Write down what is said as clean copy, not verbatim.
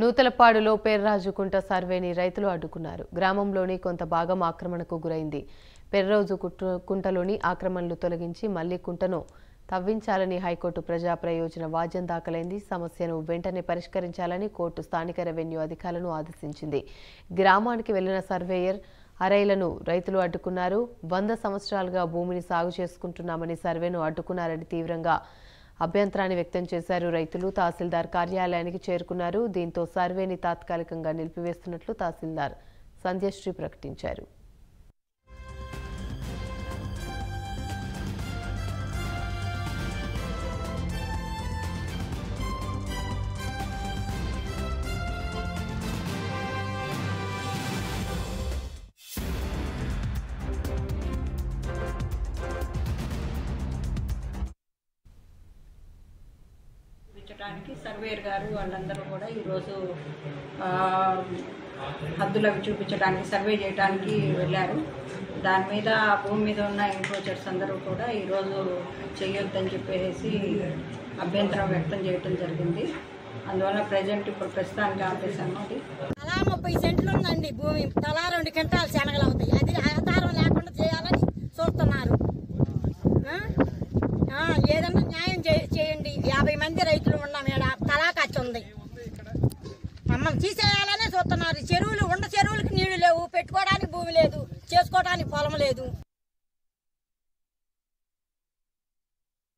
నూతలపాడులో పేర్రాజుకుంట సర్వేని రైతులు అడ్డుకున్నారు. గ్రామంలోని కొంత భాగం ఆక్రమణకు గురైంది. పేర్రాజు కుంటలోని ఆక్రమణలు తొలగించి మళ్లీ కుంటను తవ్వించాలని హైకోర్టు ప్రజా ప్రయోజన వాద్యం దాఖలైంది. సమస్యను వెంటనే పరిష్కరించాలని కోర్టు స్థానిక రెవెన్యూ అధికారులను ఆదేశించింది. గ్రామానికి వెళ్లిన సర్వేయర్ అరైలను రైతులు అడ్డుకున్నారు. 100 సంవత్సరాలుగా భూమిని సాగు చేసుకుంటున్నామని సర్వేను అడ్డుకున్నారని తీవ్రంగా అభ్యంతరాన్ని వ్యక్తం చేశారు. రైతులు తహసీల్దార్ కార్యాలయానికి చేరుకున్నారు. దీంతో సర్వేని తాత్కాలికంగా నిలిపివేస్తున్నట్లు తహసీల్దార్ సంధ్యశ్రీ ప్రకటించారు. సర్వేయర్ గారు వాళ్ళందరూ కూడా ఈరోజు హద్దులు చూపించడానికి సర్వే చేయడానికి వెళ్ళారు. దాని మీద భూమి మీద ఉన్న ఎంక్రోచర్స్ అందరూ కూడా ఈరోజు చేయొద్దని చెప్పేసి అభ్యంతరం వ్యక్తం చేయడం జరిగింది. అందువల్ల ఇప్పుడు ప్రస్తుతానికి ఆపేసాము. అది తలా 30 సెంట్లు ఉందండి భూమి, తలా 2 క్వింటాలు శనగలు అవుతాయి. అది ఆధారం లేకుండా చేయాలని చూస్తున్నారు. ఏదన్నా న్యాయం చేయండి. 50 మంది రైతులు ఉన్నాం, తలా ఖర్చు ఉంది. మమ్మల్ని తీసేయాలనే చూస్తున్నారు. చెరువులు చెరువులకి నీళ్లు లేవు, పెట్టుకోవడానికి భూమి లేదు, చేసుకోవడానికి పొలం లేదు.